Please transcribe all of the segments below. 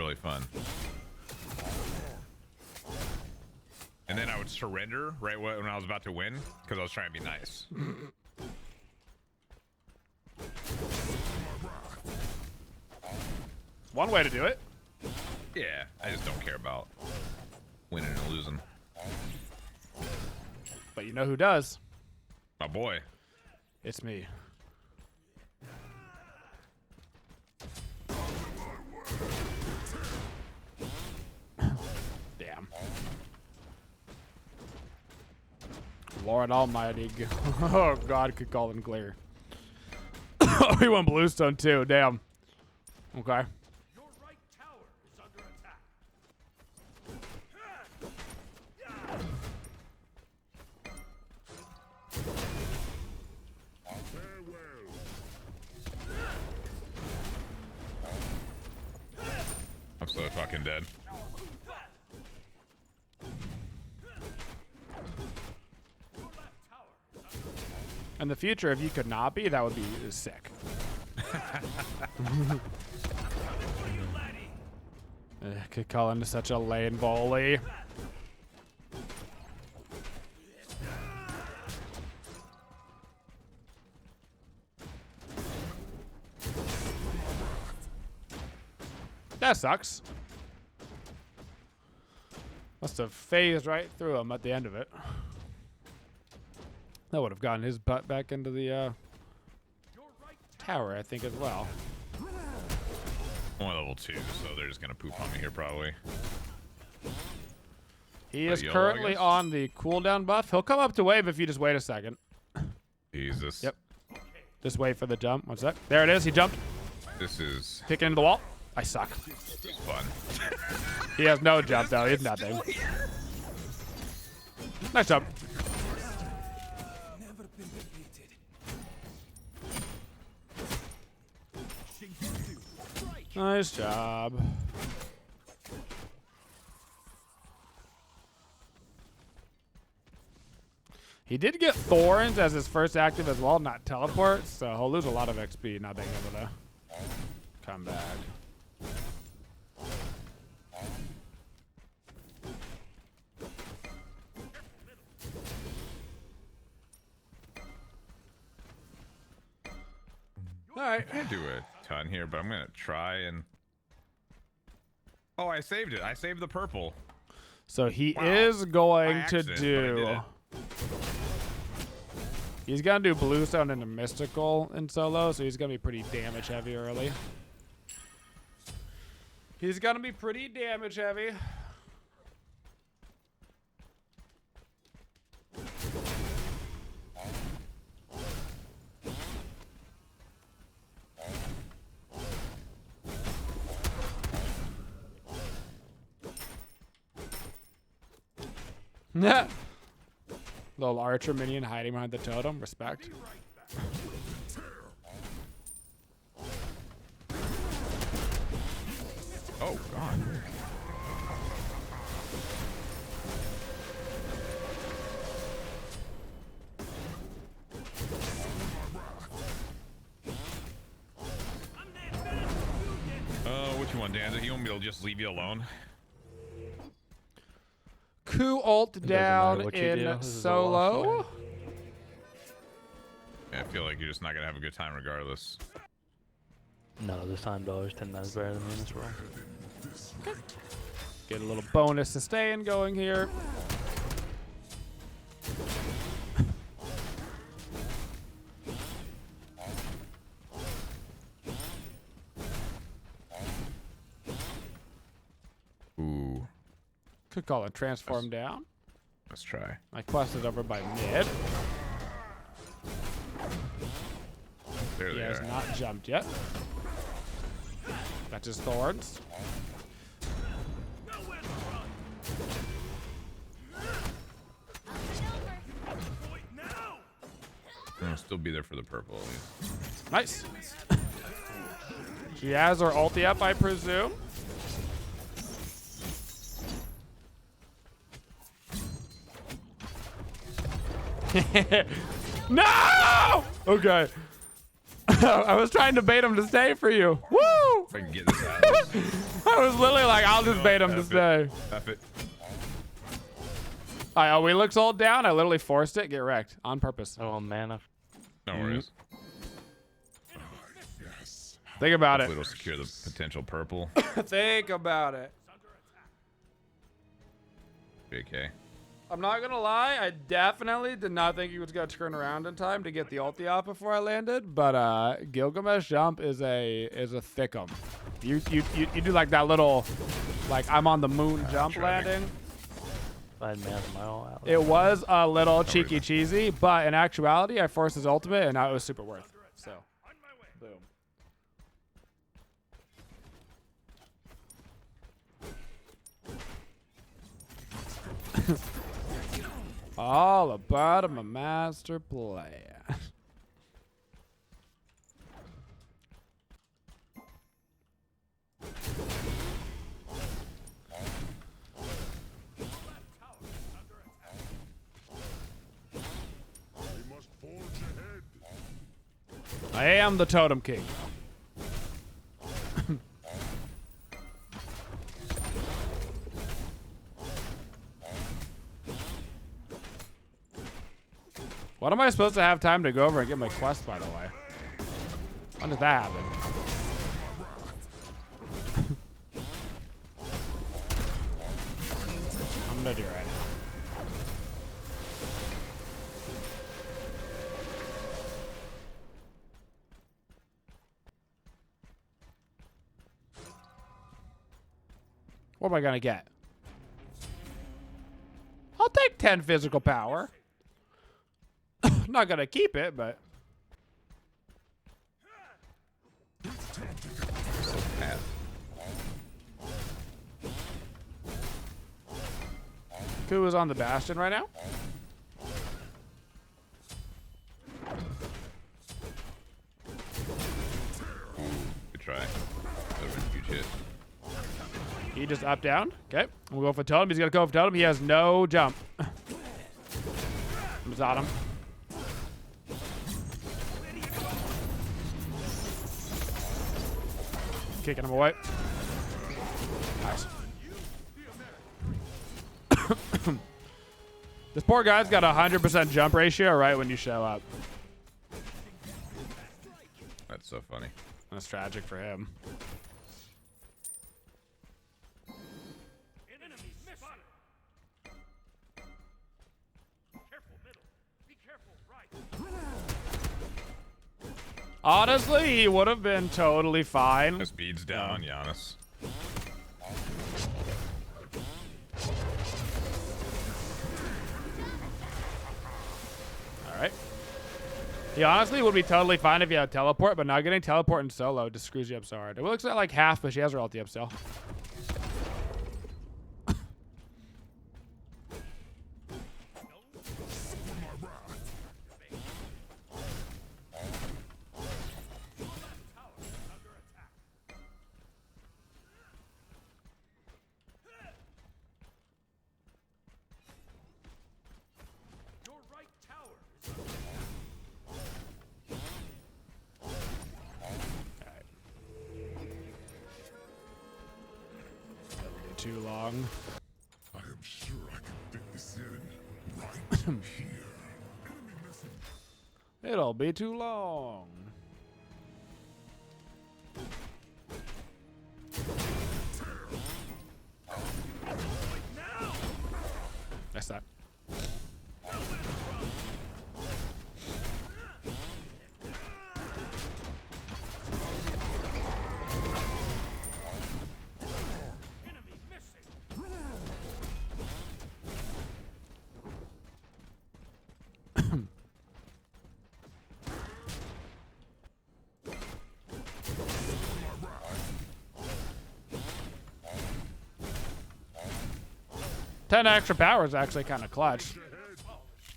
really fun. And then I would surrender right when I was about to win because I was trying to be nice. One way to do it. Yeah, I just don't care about winning and losing. But you know who does? My boy. It's me. Damn. Lord Almighty. Oh, God could call him clear. Oh, he won Bluestone too. Damn. Okay. Your right tower is under attack. I'm so fucking dead. In the future, if you could not be, that would be sick. Could call into such a lane volley. That sucks. Must have phased right through him at the end of it. That would have gotten his butt back into the tower, I think, as well. I'm on level 2, so they're just gonna poop on me here probably. He is YOLO, I currently guess. on the cooldown buff. He'll come up to wave if you just wait a second. Jesus. Yep. Just wait for the jump. One sec. There it is. He jumped. This is Kicking into the wall. I suck. fun. He has no jump, though. He's nothing. Nice jump. Never been defeated. Nice job. He did get Thorns as his first active as well, not teleport, so he'll lose a lot of XP not being able to come back. All right. I can't do a ton here, but I'm gonna try and. Oh, I saved it. I saved the purple. So he Wow. is going By to accident, but I do. did it. He's gonna do Bluestone into Mystical in solo, so he's gonna be pretty damage heavy early. He's gonna be pretty damage heavy. Yeah. Little archer minion hiding behind the totem. Respect. Oh God. What you want, Danza? You want me to just leave you alone? Coup ult matter down what you do, in this is a wash solo. Yeah, I feel like you're just not gonna have a good time regardless. No, this time dollar's 10 times better than me in this world. Get a little bonus sustain going here. Ooh, Could call it transform down. let's try. My quest is over by mid. There He they has are. not jumped yet. That's his thorns. Nowhere to run. Point now. I'll still be there for the purple at least. Nice. She has her ulti up, I presume. No! Okay. I was trying to bait him to stay for you. Woo! I can get this Atlas. I was literally like, I'll just bait him to stay. F it. Alright, oh, we look sold down. I literally forced it. Get wrecked on purpose. Oh man, No worries. Think about Hopefully it'll secure the potential purple. it. Think about it. JK. I'm not gonna lie, I definitely did not think he was gonna turn around in time to get the ulti off before I landed. But Gilgamesh jump is a thickum. You do like that little, like I'm on the moon jump tragic. landing. if I had mad my all out. It was a little cheeky cheesy, but in actuality, I forced his ultimate and now it was super worth. So, boom. All about a master plan. I am the Totem King. What am I supposed to have time to go over and get my quest, by the way? When did that happen? I'm gonna do it right now. What am I gonna get? I'll take 10 physical power. Not gonna keep it, but Ku is on the Bastion right now. Good try. That would have been huge hit. He just up down. Okay, we'll go for Totem. He's gonna go for Totem. He has no jump. I'm just on him. Kicking him away. Nice. This poor guy's got a 100% jump ratio right when you show up. That's so funny. That's tragic for him. Enemy spotted. Careful middle. Be careful right. Honestly, he would have been totally fine. His speed's down on Giannis. All right. He honestly would be totally fine if he had teleport, but not getting teleport in solo just screws you up so hard. It looks like half, but she has her ulti up still. Your right tower is Too long. I am sure I can fit this in right here. Enemy missing. It'll be too long. That's that. enemy missing. Ten extra power is actually kind of clutch.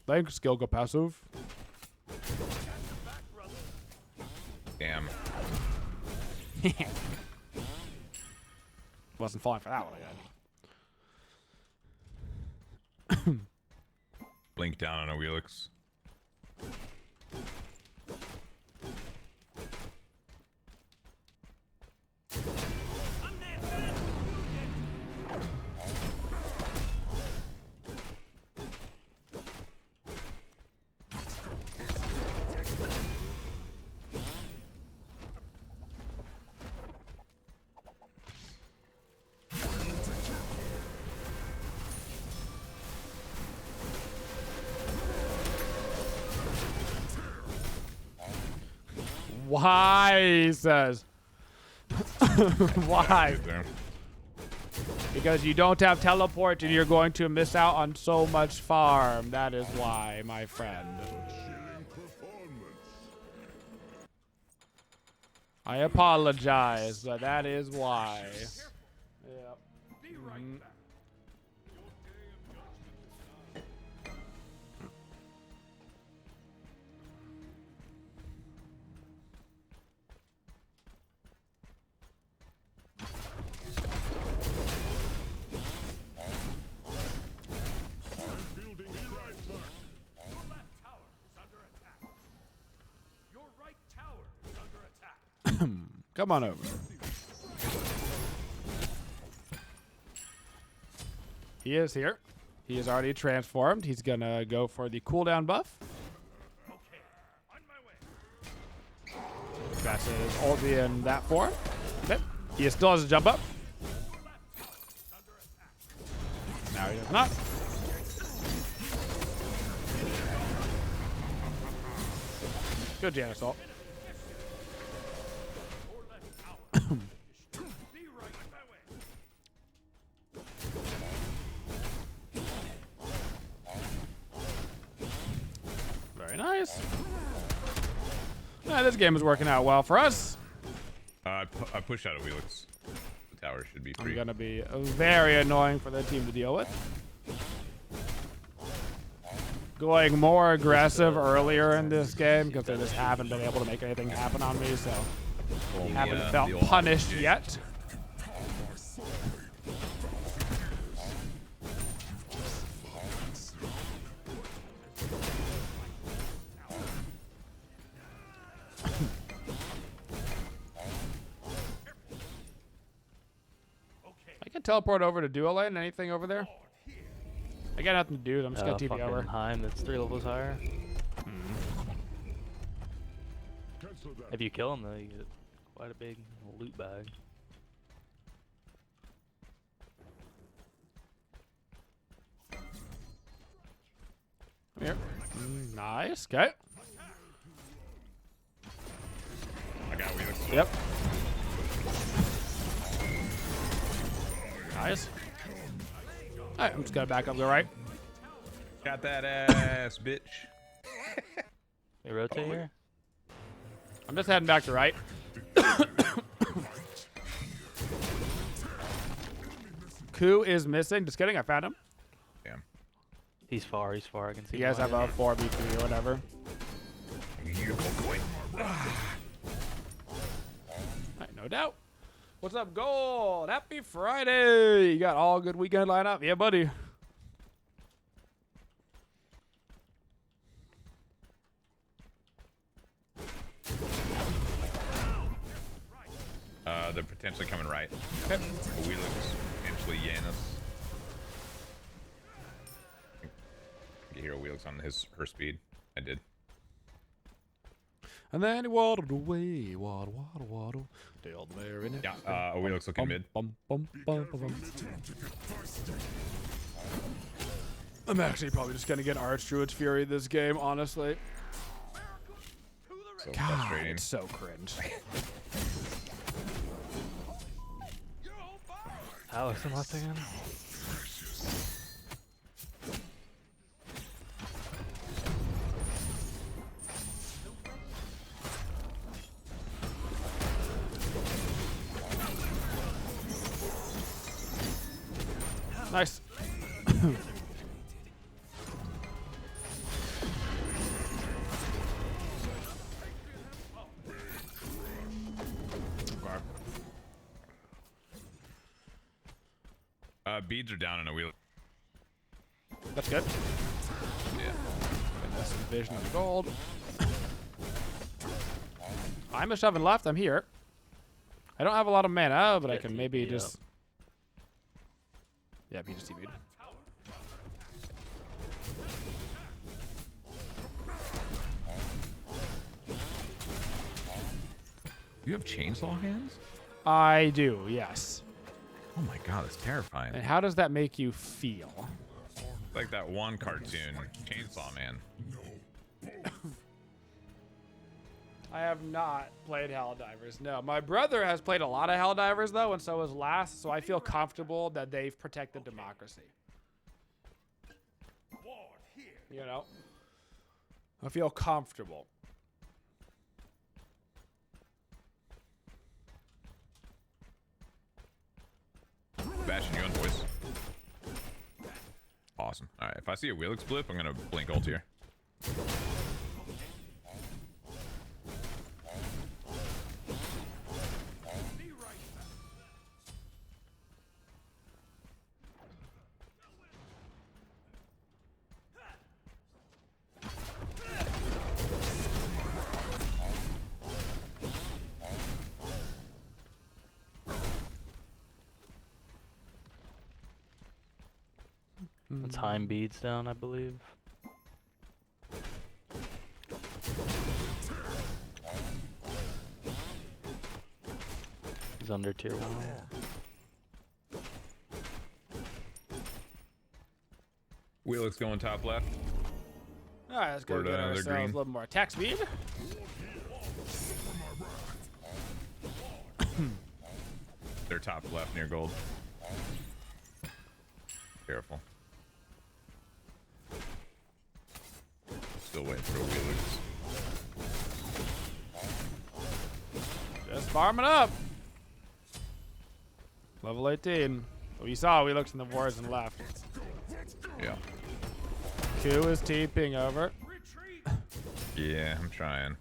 Thanks, skill go passive. Damn. Wasn't falling for that one again. Blink down on a Wheelix. Why, he says. Why? There. Because you don't have teleport and you're going to miss out on so much farm. That is why, my friend. I apologize, but that is why. Yep. Be right back. Your right tower is under attack. Come on over. He is here. He is already transformed. He's gonna go for the cooldown buff. Okay, on my way. That's his ulti in that form. Okay. He still has a jump up. Now he does not. Good Janus ult. Be right on my way. Very nice. This game is working out well for us. I pushed out a Wheelix. The tower should be I'm free. gonna be very annoying for the team to deal with. Going more aggressive earlier in this game because they just haven't been able to make anything happen on me, so haven't felt the old punished RPG. yet. I can teleport over to duo lane. Anything over there? I got nothing to do. I'm just gonna TP fucking over. Heim, that's 3 levels higher. Cancel that. If you kill him, though, you get quite a big loot bag. Come here. Nice. Okay. I got Wheelix. Yep. Nice. Alright, I'm just gonna back up to the right. Got that ass, bitch. Hey, rotate here. I'm just heading back to right. Ku is missing. Just kidding, I found him. Damn. He's far, I can see You guys him. have a 4v3 or whatever. You boy. Alright, no doubt. What's up, Gold? Happy Friday! You got all good weekend lineup? Yeah, buddy. They're potentially coming right. Okay. A Wheelix, potentially Janus. You hear a Wheelix on her speed. I did. And then he waddled away, waddle, waddle, waddle. Down there in it. Yeah, a Wheelix looking mid. I'm actually probably just gonna get Archdruid's Fury this game, honestly. So God, frustrating. it's so cringe. Alex, I'm not thinking. Nice. Beads are down in a Wheelix. That's good. Yeah. That's some vision of the gold. I'm a shoving left. I'm here. I don't have a lot of mana, but I Yeah, can TP maybe up. just. Yeah, he just TP'd. You have chainsaw hands? I do, yes. Oh my god, that's terrifying. And how does that make you feel? Like that one cartoon, Chainsaw Man. I have not played Helldivers. No, my brother has played a lot of Helldivers though, and so has Last. So I feel comfortable that they've protected democracy. Ward here. You know, I feel comfortable. Bashing you on voice. Awesome. All right, if I see a Wheelix blip, I'm gonna blink ult here. Be right back. The time beads down, I believe. He's under tier 1. Wheelix going top left. All right, let's go Word, get they're ourselves green. a little more attack speed. They're top left near gold. Careful. Still waiting for a Wheelix. Just farming up. Level 18. We saw we looked in the wars and left. Yeah. Q is TPing over. Retreat. Yeah, I'm trying.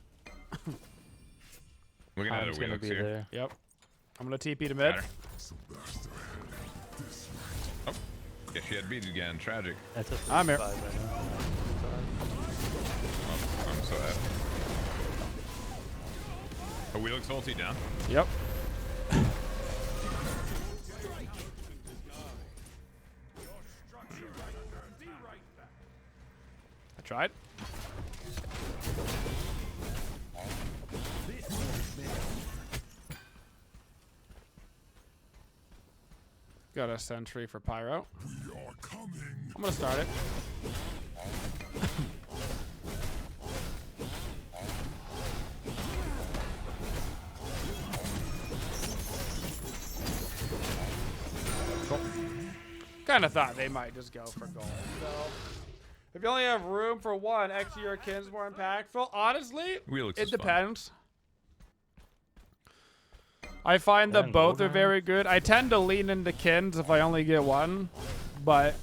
Looking at a Time's gonna Wheelix be here. there. Yep. I'm gonna TP to mid. Got her. Oh, guess she had beads again. Tragic. That's a I'm here. 55 right now. Oh, I'm so happy. A Wheelix ulti down. Yep. Be right back. I tried. Got a sentry for Pyro. We are coming. I'm gonna start it. Cool. Kind of thought they might just go for gold. So, if you only have room for one, X to your kin's more impactful. Honestly, Wheelix it is fun. depends. I find that And both are Goldheim. very good. I tend to lean into kins if I only get one, but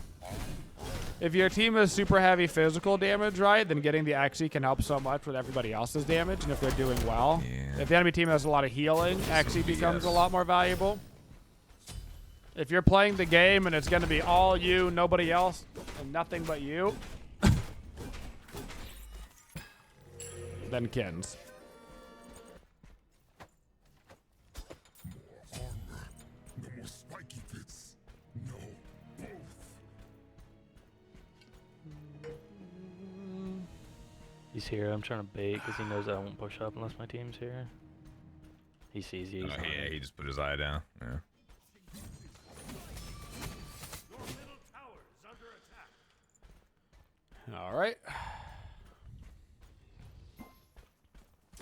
if your team is super heavy physical damage, right, then getting the Axie can help so much with everybody else's damage, and if they're doing well. Yeah. If the enemy team has a lot of healing, Axie becomes a BS. lot more valuable. If you're playing the game and it's going to be all you, nobody else, and nothing but you, then kins. Armor. No more spiky pits. No, both. He's here. I'm trying to bait because he knows I won't push up unless my team's here. He sees you. Oh, he's on yeah, me. he just put his eye down. Yeah. Your middle tower is under attack. All right.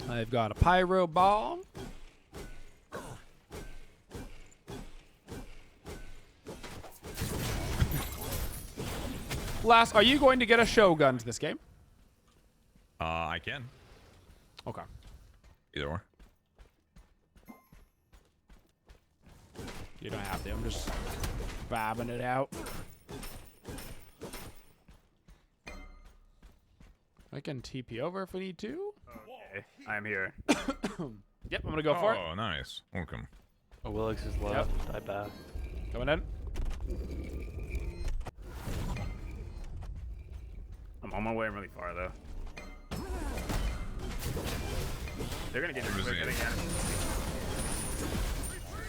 I've got a pyro ball. Last, are you going to get a Shogun this game? I can. Okay. Either or. You don't have to. I'm just babbing it out. I can TP over if we need to. Okay, I'm here. Yep, I'm gonna go for it. Oh, nice. Welcome. Oh, Willix is left. I back. Coming in. I'm on my way really far though. They're gonna get here quick, I think.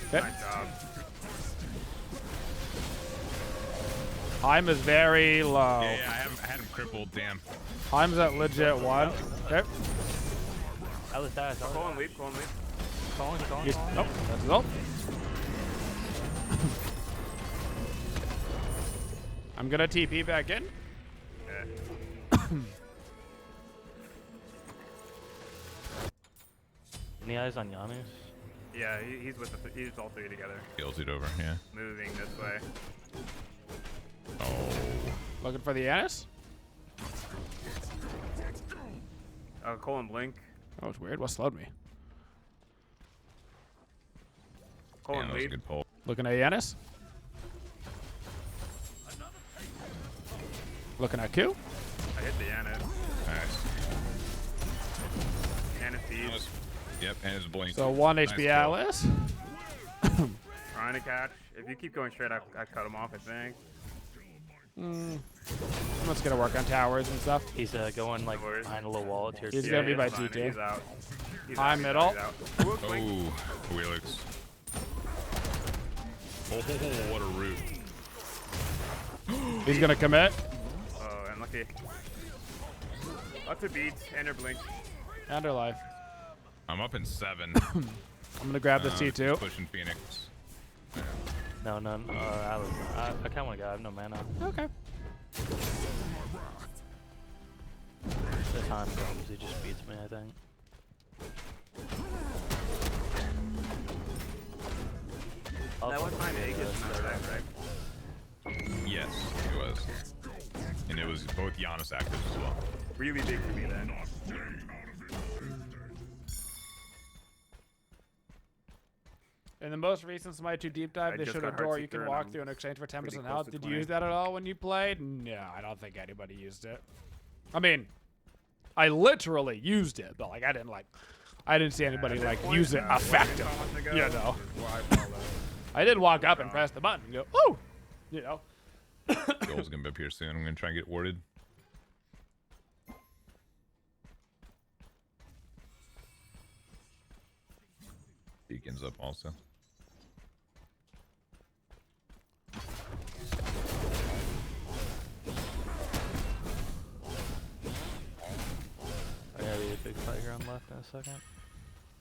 Okay. Nice job. Time is very low. Yeah, I had him crippled. Damn. Time's at legit 1. Okay. Alice dies. Call and leap, call and leap. Calling. Nope, that's his ult. I'm gonna TP back in. Yeah. Any eyes on Giannis? Yeah, he's with the he's all three together, Kills it over. Yeah. moving this way. Oh. Looking for the Yanis? Cole and Blink. Oh, it's weird. What slowed me? Cole Yeah, and that was a lead. good pull. Looking at Yanis? Looking at Q? I hit the Yanis. Nice. Yanis feeds. Nice. Yep, and his blink. So 1 Nice HP kill. Atlas. Trying to catch. If you keep going straight, I cut him off, I think. I'm just gonna work on towers and stuff. He's going like No worries. behind a little wall at tier He's 2. gonna be by it's fine. T2. He's out. He's High out, he's middle. out, he's out. Ooh, Blink. Oh, Wheelix. Oh, what a root. He's gonna commit. Oh, unlucky. Lots of beats and her Blink. And her life. I'm up in 7. I'm gonna grab this He's T2. pushing Phoenix. No, none. I kind of want to go. I have no mana. Okay. The time comes, he just beats me, I think. That was my Vegas, Vegas number, right? Yes, it was. And it was both Giannis active as well. Really big for me then. In the most recent Smite 2 deep dive, I they just showed a got door Heart you can Seeker walk and through in exchange for 10% pretty close health. to Did you 20. use that at all when you played? No, I don't think anybody used it. I mean, I literally used it, but like I didn't see anybody like use it effective. You know, I did walk up and press the button and go, oh, you know. Goal's gonna be up here soon. I'm gonna try and get warded. Beacon's up also. I gotta be a big playground left in a second.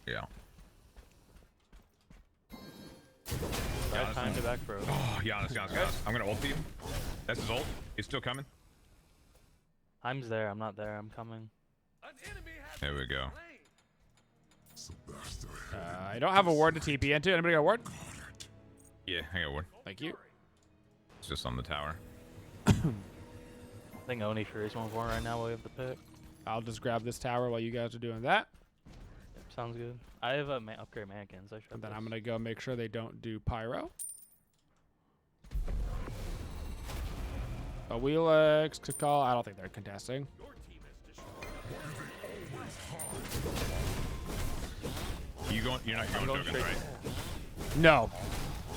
Yeah. I have time to back throw. Oh, Giannis. I'm gonna ult him. That's his ult. He's still coming. I'm there. I'm not there. I'm coming. An enemy has There we go. I don't have a ward to TP into. Anybody got a ward? Yeah, I got ward. Thank you. It's just on the tower. I think Oni Fury's 1-4 right now while we have the pick. I'll just grab this tower while you guys are doing that. Yep, sounds good. I have a upgrade mannequins. I should. And then I'm gonna go make sure they don't do pyro. A Wheelix to call. I don't think they're contesting. your team has destroyed. You're not going going tokens, straight. right? No.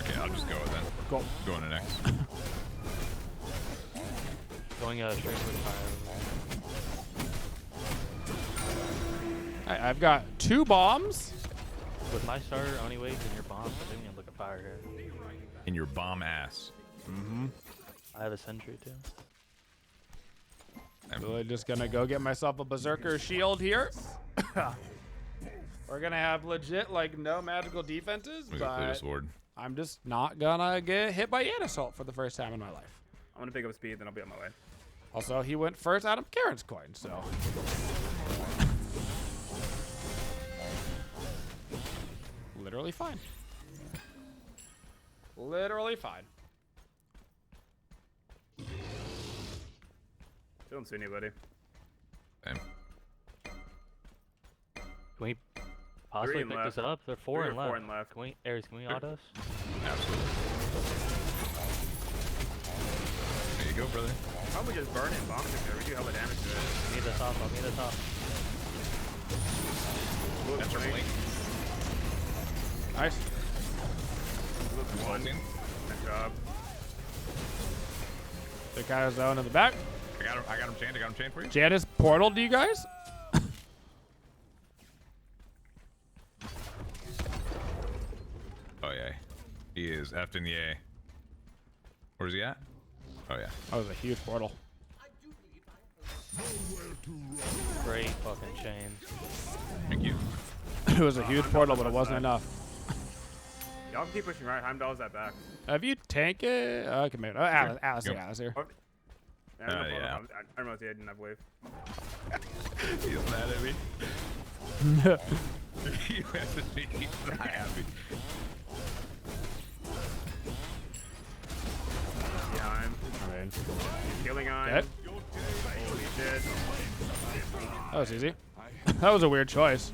Okay, I'll just go with then. Cool. Going to next. Going straight with fire. Alright, I've got 2 bombs. With my starter, Oni waves and your bombs, I think we can look at fire here. In your bomb ass. I have a sentry too. Really just gonna go get myself a berserker shield here. We're gonna have legit like no magical defenses, We got clear but sword. I'm just not gonna get hit by Yanassault for the first time in my life. I'm gonna pick up speed, then I'll be on my way. Also, he went first out of Karen's coin, so. Literally fine. Literally fine. Don't see anybody. Same. Can we possibly Three and pick left. this up? There are 4 Three or and left. four and left. Can we, Ares, can we auto us? Absolutely. There you go, brother. Why don't we just burn it and bomb it there? We do hella damage to it. Need this off. I'll need this off. That's your blink. Nice. Look, one. Ulting. Good job. The Kaiser zone in the back. I got him chained for you. Janice portal to you guys? Oh yeah. He is effed in the A. Where's he at? Oh yeah. That was a huge portal. Great fucking chain. Thank you. It was a huge portal, but it wasn't enough. Y'all can keep pushing right. Heimdall's that back. Have you tank it? Okay, maybe. Oh, Alice, Alice, Go. Alice here. Yeah, no yeah. problem. I remember I didn't have wave. He's mad at me. He messaged me. He's not happy. Behind. Alright. Killing on. Okay. Holy shit. That was easy. That was a weird choice.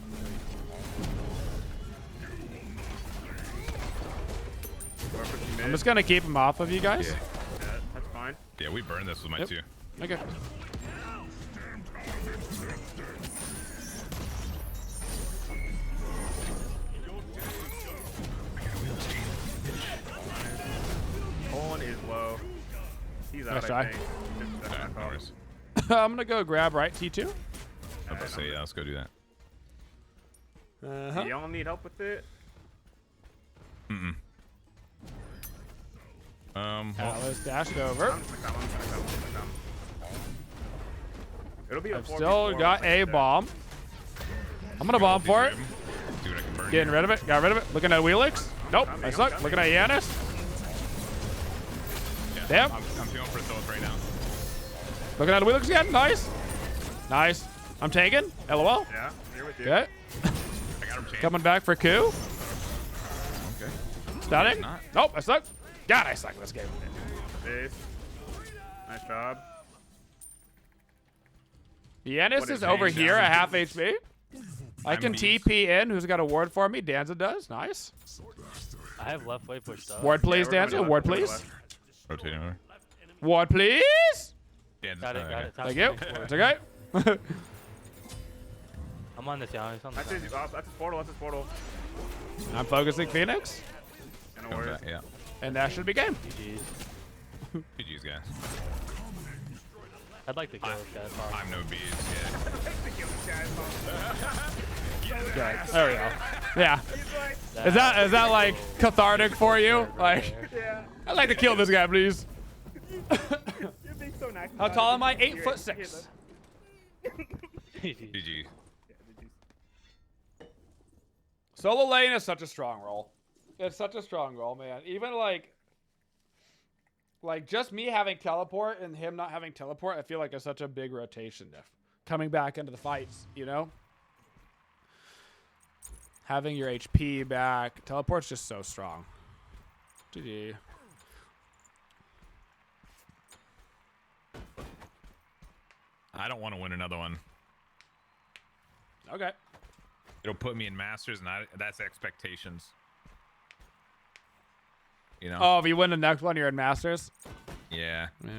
I'm just gonna keep him off of you guys. Yeah. Yeah, that's fine. Yeah, we burned this with my Yep. 2. Okay. Colin is low. He's out, Nice I try. think. That's Yeah, my no fault. worries. I'm gonna go grab right T2. I was about to say, yeah, let's go do that. Uh-huh. Y'all need help with it? Mm-mm. Well, Alice dashed over. I'm just gonna come. It'll be a I've 4v4 still got once I a get that. bomb. I'm gonna bomb for it. see what I can burn Getting here. rid of it. Got rid of it. Looking at Wheelix. Nope. coming, I I'm suck. coming. Looking at Yanis. Yeah, Damn. I'm feeling for Philip right now. Looking at Wheelix again. Nice. Nice. I'm taking. LOL. Yeah, I'm here with you. Okay. I got him chained. Coming back for Q. Okay. Stunning. Not. Nope. I suck. God, I suck this game. Base. Nice job. Yanis What is is over James here down? at half HP. I I'm can beast. TP in. Who's got a ward for me? Danza does. Nice. I have left way pushed up. Ward, please, Yeah, we're going Danza. left, Ward, we're going please. left. Rotating over. Ward, please. Yeah, Got it, got it. Thank you. It's okay. I'm on this, Yana. He's on That's this. his portal, that's his portal. I'm focusing Phoenix, And a Come word. back, yeah. and that should be game. GG's. GG's, guys. I'd like to kill this guy. if possible. I'm no beast. Okay, there we go. Yeah. Is that like cathartic for you? Like, Yeah. I'd like to kill this guy, please. You're being so nice. How about tall it. am I? Here, 8'6". GG. Solo lane is such a strong role. It's such a strong role, man. Even like just me having teleport and him not having teleport, I feel like it's such a big rotation diff. Coming back into the fights, you know? Having your HP back. Teleport's just so strong. GG. I don't want to win another one. Okay. It'll put me in Masters, and that's expectations. You know? Oh, if you win the next one, you're in Masters? Yeah. Yeah.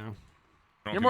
Don't You're be more